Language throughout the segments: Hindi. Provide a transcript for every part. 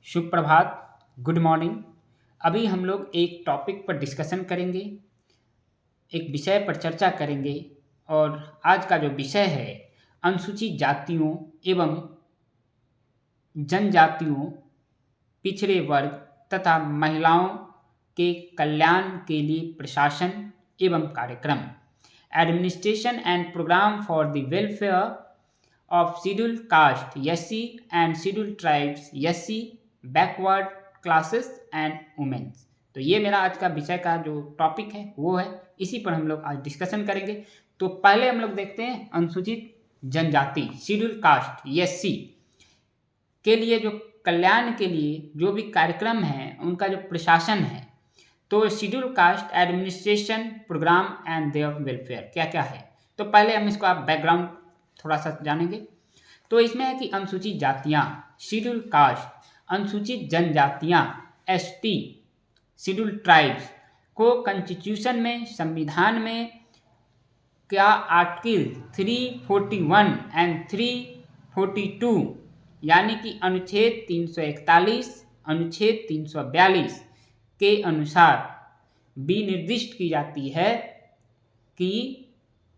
शुभ प्रभात, गुड मॉर्निंग। अभी हम लोग एक टॉपिक पर डिस्कशन करेंगे, एक विषय पर चर्चा करेंगे और आज का जो विषय है अनुसूचित जातियों एवं जनजातियों, पिछड़े वर्ग तथा महिलाओं के कल्याण के लिए प्रशासन एवं कार्यक्रम, administration and programme for the welfare of scheduled caste SC and scheduled tribes SC backward classes and womens. तो ये मेरा आज का विषय का जो टॉपिक है वो है, इसी पर हम लोग आज डिस्कशन करेंगे। तो पहले हम लोग देखते हैं अनुसूचित जनजाति शेड्यूल्ड कास्ट एससी के लिए जो कल्याण के लिए जो भी कार्यक्रम है उनका जो प्रशासन है, तो schedule caste administration programme and their welfare क्या क्या है। तो पहले हम इसको आप बैकग्राउंड थोड़ा सा जानेंगे। तो इसमें है कि अनुसूचित जातियाँ शेड्यूल कास्ट, अनुसूचित जनजातियाँ एसटी, शेड्यूल ट्राइब्स को कॉन्स्टिट्यूशन में, संविधान में क्या आर्टिकल 341 एंड 342 यानी कि अनुच्छेद 341, अनुच्छेद 342 के अनुसार भी निर्दिष्ट की जाती है कि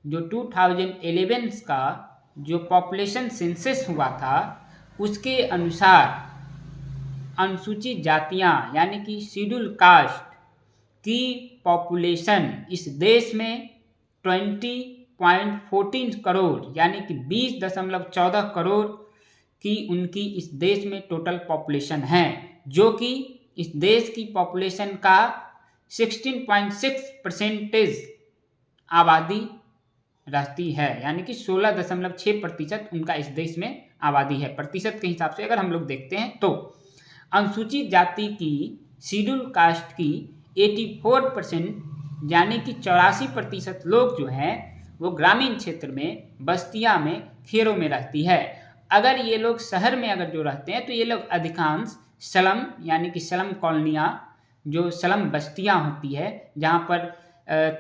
जो 2011 का जो पॉपुलेशन सेंसस हुआ था उसके अनुसार अनुसूचित जातियां यानी कि शेड्यूल कास्ट की पॉपुलेशन इस देश में 20.14 करोड़ यानी कि 20.14 करोड़ की उनकी इस देश में टोटल पॉपुलेशन है, जो कि इस देश की पॉपुलेशन का 16.6% आबादी रहती है, यानी कि 16.6% उनका इस देश में आबादी है। प्रतिशत के हिसाब से अगर हम लोग देखते हैं तो अनुसूचित जाति की शेड्यूल कास्ट की 84% यानी कि 84% लोग जो हैं वो ग्रामीण क्षेत्र में, बस्तियां में, खेरों में रहती है। अगर ये लोग शहर में अगर जो रहते हैं तो ये लोग अधिकांश स्लम यानी कि स्लम कॉलोनियाँ, जो स्लम बस्तियां होती है जहाँ पर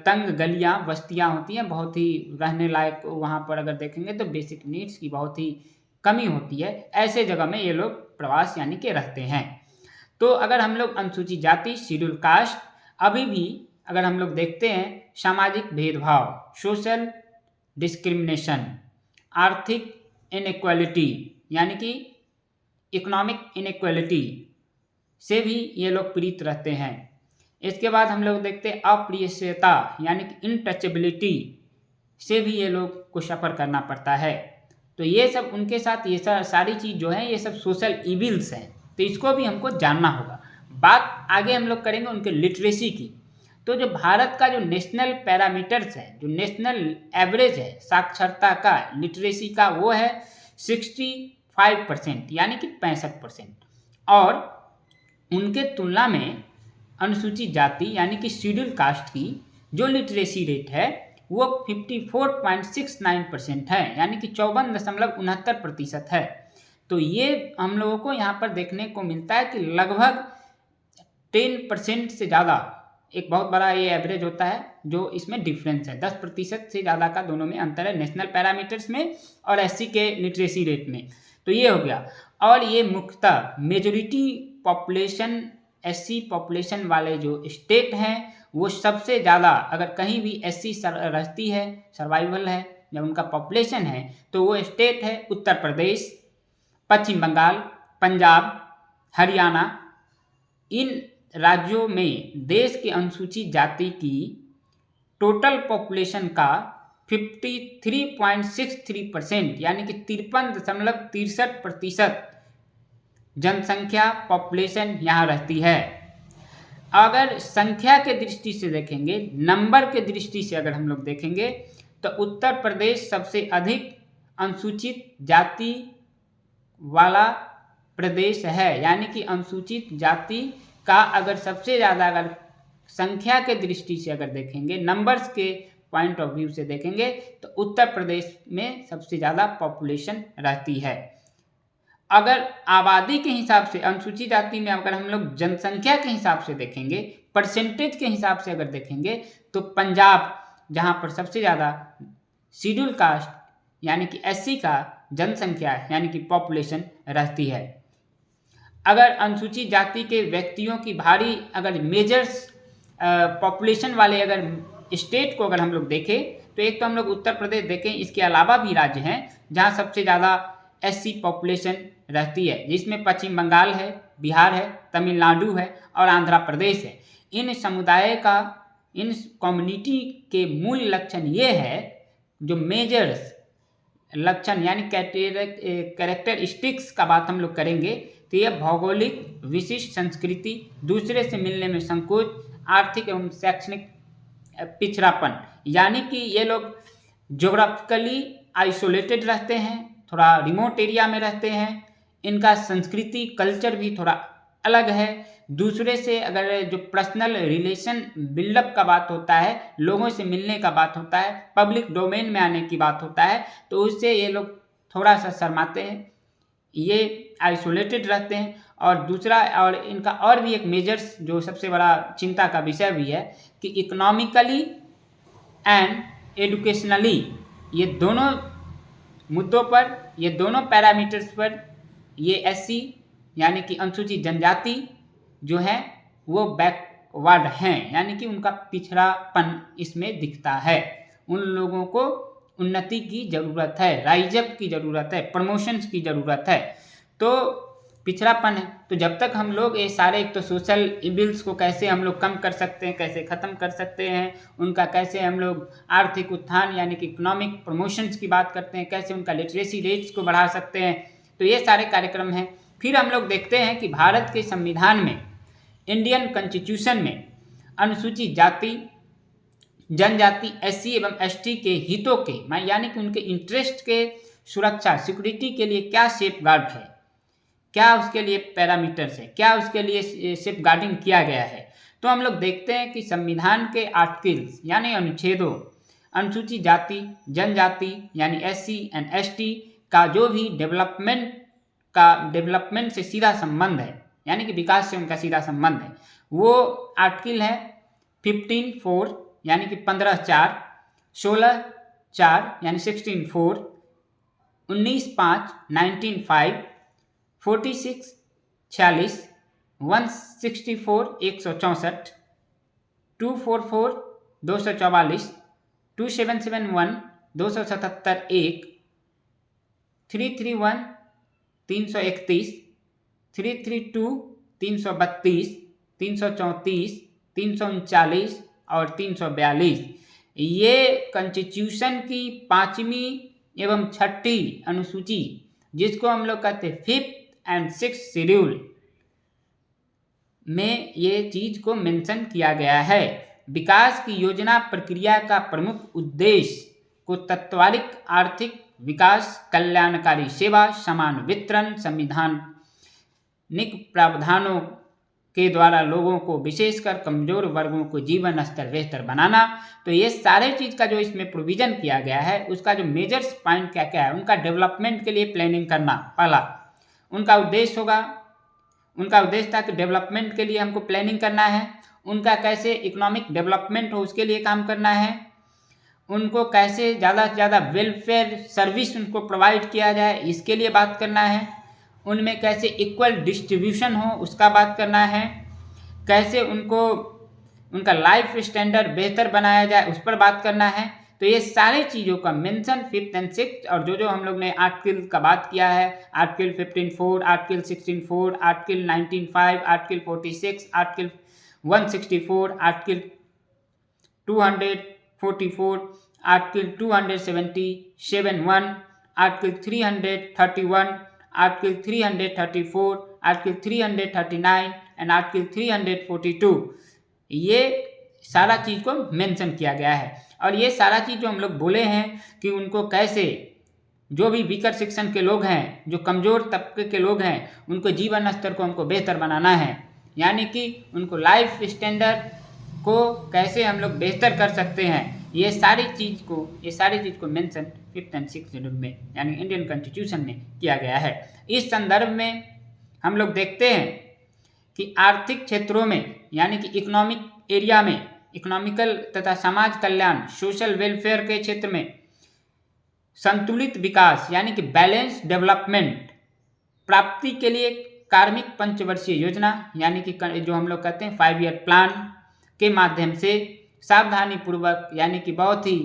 तंग गलियां बस्तियां होती हैं, बहुत ही रहने लायक, वहाँ पर अगर देखेंगे तो बेसिक नीड्स की बहुत ही कमी होती है, ऐसे जगह में ये लोग प्रवास यानी कि रहते हैं। तो अगर हम लोग अनुसूचित जाति शेड्यूल कास्ट, अभी भी अगर हम लोग देखते हैं सामाजिक भेदभाव, सोशल डिस्क्रिमिनेशन, आर्थिक इनइक्वालिटी यानी कि इकोनॉमिक इनइक्वालिटी से भी ये लोग पीड़ित रहते हैं। इसके बाद हम लोग देखते हैं अप्रियता यानी कि इनटचेबिलिटी से भी ये लोग को सफ़र करना पड़ता है। तो ये सब उनके साथ ये सारी चीज़ जो है ये सब सोशल इविल्स हैं, तो इसको भी हमको जानना होगा। बात आगे हम लोग करेंगे उनके लिटरेसी की। तो जो भारत का जो नेशनल पैरामीटर्स है, जो नेशनल एवरेज है साक्षरता का, लिटरेसी का, वो है 65% यानी कि 65%। और उनके तुलना में अनुसूचित जाति यानी कि शेड्यूल कास्ट की जो लिटरेसी रेट है वो 54.69% है, यानी कि 54.69% है। तो ये हम लोगों को यहाँ पर देखने को मिलता है कि लगभग 10% से ज़्यादा, एक बहुत बड़ा ये एवरेज होता है जो इसमें डिफरेंस है, 10% से ज़्यादा का दोनों में अंतर है, नेशनल पैरामीटर्स में और एससी के लिटरेसी रेट में। तो ये हो गया। और ये मुख्यतः मेजोरिटी पॉपुलेशन, एससी पॉपुलेशन वाले जो स्टेट हैं वो सबसे ज़्यादा, अगर कहीं भी एससी रहती है, सर्वाइवल है, जब उनका पॉपुलेशन है तो वो स्टेट है उत्तर प्रदेश, पश्चिम बंगाल, पंजाब, हरियाणा। इन राज्यों में देश के अनुसूचित जाति की टोटल पॉपुलेशन का 53.63% यानी कि 53.63% जनसंख्या पॉपुलेशन यहाँ रहती है। अगर संख्या के दृष्टि से देखेंगे, नंबर के दृष्टि से अगर हम लोग देखेंगे तो उत्तर प्रदेश सबसे अधिक अनुसूचित जाति वाला प्रदेश है, यानी कि अनुसूचित जाति का अगर सबसे ज़्यादा, अगर संख्या के दृष्टि से अगर देखेंगे, नंबर्स के पॉइंट ऑफ व्यू से देखेंगे तो उत्तर प्रदेश में सबसे ज़्यादा पॉपुलेशन रहती है। अगर आबादी के हिसाब से अनुसूचित जाति में अगर हम लोग जनसंख्या के हिसाब से देखेंगे, परसेंटेज के हिसाब से अगर देखेंगे तो पंजाब, जहाँ पर सबसे ज़्यादा शेड्यूल कास्ट यानी कि एससी का जनसंख्या यानी कि पॉपुलेशन रहती है। अगर अनुसूचित जाति के व्यक्तियों की भारी अगर मेजर्स पॉपुलेशन वाले अगर स्टेट को अगर हम लोग देखें तो एक तो हम लोग उत्तर प्रदेश देखें, इसके अलावा भी राज्य हैं जहाँ सबसे ज़्यादा एससी पॉपुलेशन रहती है, जिसमें पश्चिम बंगाल है, बिहार है, तमिलनाडु है और आंध्र प्रदेश है। इन समुदाय का, इन कम्युनिटी के मूल लक्षण ये है, जो मेजर्स लक्षण यानी कैरेक्टरिस्टिक्स का बात हम लोग करेंगे तो यह भौगोलिक विशिष्ट संस्कृति, दूसरे से मिलने में संकोच, आर्थिक एवं शैक्षणिक पिछड़ापन, यानी कि ये लोग ज्योग्राफिकली आइसोलेटेड रहते हैं, थोड़ा रिमोट एरिया में रहते हैं, इनका संस्कृति कल्चर भी थोड़ा अलग है, दूसरे से अगर जो पर्सनल रिलेशन बिल्डअप का बात होता है, लोगों से मिलने का बात होता है, पब्लिक डोमेन में आने की बात होता है, तो उससे ये लोग थोड़ा सा शर्माते हैं, ये आइसोलेटेड रहते हैं। और दूसरा, और इनका और भी एक मेजर्स जो सबसे बड़ा चिंता का विषय भी है कि इकोनॉमिकली एंड एजुकेशनली, ये दोनों मुद्दों पर, ये दोनों पैरामीटर्स पर ये एससी यानी कि अनुसूचित जनजाति जो है वो बैकवर्ड हैं, यानी कि उनका पिछड़ापन इसमें दिखता है। उन लोगों को उन्नति की ज़रूरत है, राइजअप की ज़रूरत है, प्रमोशंस की ज़रूरत है, तो पिछड़ापन है। तो जब तक हम लोग ये सारे, एक तो सोशल इविल्स को कैसे हम लोग कम कर सकते हैं, कैसे ख़त्म कर सकते हैं, उनका कैसे हम लोग आर्थिक उत्थान यानी कि इकोनॉमिक प्रमोशंस की बात करते हैं, कैसे उनका लिटरेसी रेट्स को बढ़ा सकते हैं, तो ये सारे कार्यक्रम हैं। फिर हम लोग देखते हैं कि भारत के संविधान में, इंडियन कॉन्स्टिट्यूशन में अनुसूचित जाति जनजाति एससी एवं एसटी के हितों के यानी कि उनके इंटरेस्ट के सुरक्षा सिक्योरिटी के लिए क्या सेफ गार्ड है, क्या उसके लिए पैरामीटर्स है, क्या उसके लिए सेफ गार्डिंग किया गया है। तो हम लोग देखते हैं कि संविधान के आर्टिकल्स यानी अनुच्छेदों अनुसूचित जाति जनजाति यानी एससी एंड एसटी का जो भी डेवलपमेंट से सीधा संबंध है, यानी कि विकास से उनका सीधा संबंध है, वो आर्टिकल है 15(4) यानी कि 15(4), 16(4) यानी 16(4), 19(5) 19(5), 46 46, 164 164, 244 244, 2771 277 1, 331 331, 332 332, 334 339 और 342, ये कॉन्स्टिट्यूशन की 5वीं एवं 6ठी अनुसूची, जिसको हम लोग कहते हैं 5th एंड 6th शेड्यूल में ये चीज़ को मेंशन किया गया है। विकास की योजना प्रक्रिया का प्रमुख उद्देश्य को तत्वारिक आर्थिक विकास, कल्याणकारी सेवा, समान वितरण, संवैधानिक प्रावधानों के द्वारा लोगों को, विशेषकर कमजोर वर्गों को जीवन स्तर बेहतर बनाना। तो ये सारे चीज़ का जो इसमें प्रोविज़न किया गया है, उसका जो मेजर्स पॉइंट क्या क्या है, उनका डेवलपमेंट के लिए प्लानिंग करना, पहला उनका उद्देश्य होगा। उनका उद्देश्य था कि डेवलपमेंट के लिए हमको प्लानिंग करना है, उनका कैसे इकोनॉमिक डेवलपमेंट हो उसके लिए काम करना है, उनको कैसे ज़्यादा से ज़्यादा वेलफेयर सर्विस उनको प्रोवाइड किया जाए इसके लिए बात करना है, उनमें कैसे इक्वल डिस्ट्रीब्यूशन हो उसका बात करना है, कैसे उनको उनका लाइफ स्टैंडर्ड बेहतर बनाया जाए उस पर बात करना है। तो ये सारे चीज़ों का मेंशन 5th एंड 6th, और जो हम लोग ने आर्टिकल का बात किया है, article 15(4), article 16(4), article 19(5), article 46, article 164, article 244, article 277(1), article 331, article 334, article 339 and article 342, ये सारा चीज़ को मेंशन किया गया है। और ये सारा चीज़ जो हम लोग बोले हैं कि उनको कैसे, जो भी वीकर सेक्शन के लोग हैं, जो कमज़ोर तबके के लोग हैं, उनको जीवन स्तर को हमको बेहतर बनाना है, यानी कि उनको लाइफ स्टैंडर्ड को कैसे हम लोग बेहतर कर सकते हैं, ये सारी चीज़ को mention 5th and 6th schedule में यानी इंडियन कॉन्स्टिट्यूशन में किया गया है। इस संदर्भ में हम लोग देखते हैं कि आर्थिक क्षेत्रों में यानी कि इकोनॉमिक एरिया में, इकोनॉमिकल तथा समाज कल्याण सोशल वेलफेयर के क्षेत्र में संतुलित विकास यानी कि बैलेंस डेवलपमेंट प्राप्ति के लिए कार्मिक पंचवर्षीय योजना यानी कि जो हम लोग कहते हैं 5 ईयर प्लान के माध्यम से सावधानी पूर्वक यानी कि बहुत ही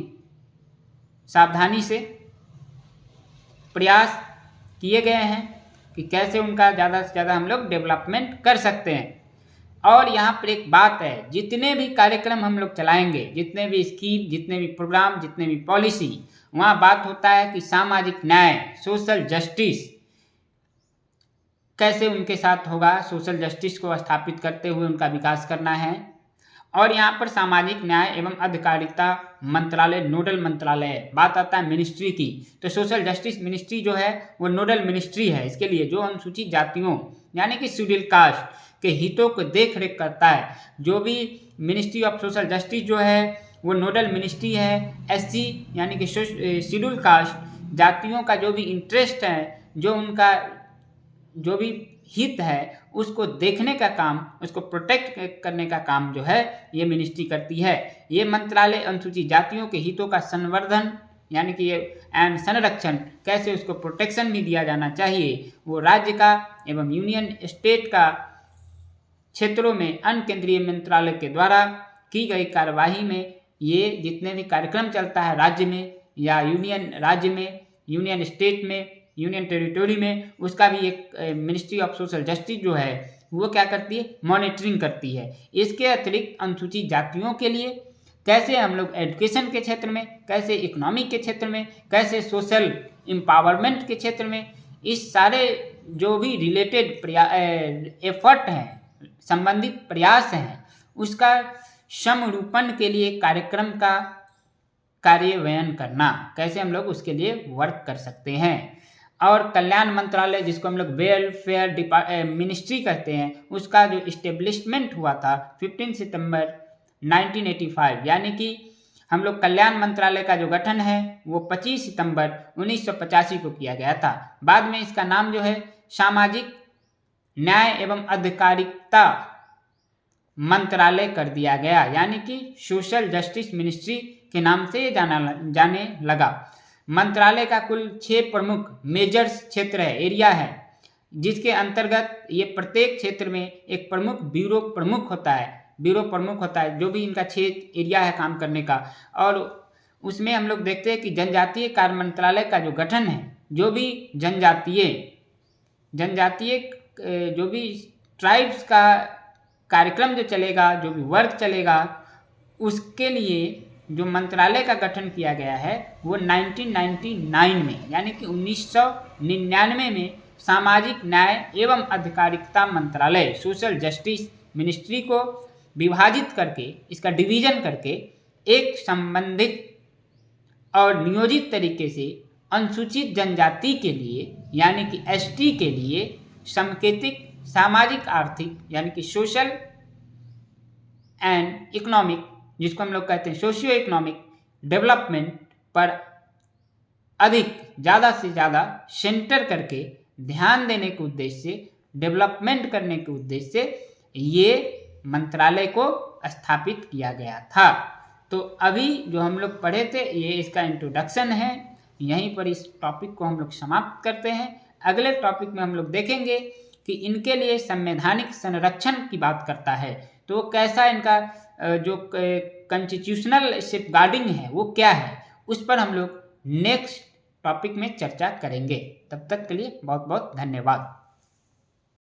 सावधानी से प्रयास किए गए हैं कि कैसे उनका ज़्यादा से ज़्यादा हम लोग डेवलपमेंट कर सकते हैं। और यहाँ पर एक बात है, जितने भी कार्यक्रम हम लोग चलाएंगे, जितने भी स्कीम, जितने भी प्रोग्राम, जितने भी पॉलिसी, वहाँ बात होता है कि सामाजिक न्याय, सोशल जस्टिस कैसे उनके साथ होगा, सोशल जस्टिस को स्थापित करते हुए उनका विकास करना है। और यहाँ पर सामाजिक न्याय एवं अधिकारिता मंत्रालय नोडल मंत्रालय है। बात आता है मिनिस्ट्री की, तो सोशल जस्टिस मिनिस्ट्री जो है वो नोडल मिनिस्ट्री है इसके लिए, जो अनुसूचित जातियों यानी कि शेड्यूल कास्ट के हितों को देख रेख करता है। जो भी मिनिस्ट्री ऑफ सोशल जस्टिस जो है वो नोडल मिनिस्ट्री है। एससी यानी कि शेड्यूल कास्ट जातियों का जो भी इंटरेस्ट है, जो उनका जो भी हित है, उसको देखने का काम, उसको प्रोटेक्ट करने का काम जो है ये मिनिस्ट्री करती है। ये मंत्रालय अनुसूचित जातियों के हितों का संवर्धन यानी कि एंड संरक्षण, कैसे उसको प्रोटेक्शन भी दिया जाना चाहिए, वो राज्य का एवं यूनियन स्टेट का क्षेत्रों में अन्य केंद्रीय मंत्रालय के द्वारा की गई कार्यवाही में ये जितने भी कार्यक्रम चलता है राज्य में या यूनियन राज्य में, यूनियन स्टेट में, यूनियन टेरिटोरी में, उसका भी एक मिनिस्ट्री ऑफ सोशल जस्टिस जो है वो क्या करती है, मॉनिटरिंग करती है। इसके अतिरिक्त अनुसूचित जातियों के लिए कैसे हम लोग एजुकेशन के क्षेत्र में, कैसे इकोनॉमिक के क्षेत्र में, कैसे सोशल एम्पावरमेंट के क्षेत्र में, इस सारे जो भी रिलेटेड एफर्ट हैं, संबंधित प्रयास हैं, उसका समरूपण के लिए कार्यक्रम का कार्यान्वयन करना, कैसे हम लोग उसके लिए वर्क कर सकते हैं। और कल्याण मंत्रालय जिसको हम लोग वेलफेयर मिनिस्ट्री कहते हैं, उसका जो इस्टेब्लिशमेंट हुआ था 15 सितंबर 1985, यानी कि हम लोग कल्याण मंत्रालय का जो गठन है वो 25 सितंबर 1985 को किया गया था। बाद में इसका नाम जो है सामाजिक न्याय एवं अधिकारिता मंत्रालय कर दिया गया, यानी कि सोशल जस्टिस मिनिस्ट्री के नाम से ये जाने लगा। मंत्रालय का कुल 6 प्रमुख मेजर्स क्षेत्र है, एरिया है, जिसके अंतर्गत ये प्रत्येक क्षेत्र में एक प्रमुख ब्यूरो प्रमुख होता है, जो भी इनका क्षेत्र एरिया है काम करने का। और उसमें हम लोग देखते हैं कि जनजातीय कार्य मंत्रालय का जो गठन है, जो भी जनजातीय जो भी ट्राइब्स का कार्यक्रम जो चलेगा, जो भी वर्क चलेगा, उसके लिए जो मंत्रालय का गठन किया गया है वो 1999 में यानी कि 1999 में सामाजिक न्याय एवं अधिकारिता मंत्रालय सोशल जस्टिस मिनिस्ट्री को विभाजित करके, इसका डिवीजन करके एक संबंधित और नियोजित तरीके से अनुसूचित जनजाति के लिए यानी कि एसटी के लिए सांकेतिक सामाजिक आर्थिक यानी कि सोशल एंड इकोनॉमिक, जिसको हम लोग कहते हैं सोशियो इकोनॉमिक डेवलपमेंट पर अधिक ज़्यादा से ज़्यादा सेंटर करके ध्यान देने के उद्देश्य से, डेवलपमेंट करने के उद्देश्य से ये मंत्रालय को स्थापित किया गया था। तो अभी जो हम लोग पढ़े थे ये इसका इंट्रोडक्शन है, यहीं पर इस टॉपिक को हम लोग समाप्त करते हैं। अगले टॉपिक में हम लोग देखेंगे कि इनके लिए संवैधानिक संरक्षण की बात करता है, तो कैसा इनका जो कॉन्स्टिट्यूशनल सेफगार्डिंग है वो क्या है, उस पर हम लोग नेक्स्ट टॉपिक में चर्चा करेंगे। तब तक के लिए बहुत बहुत धन्यवाद।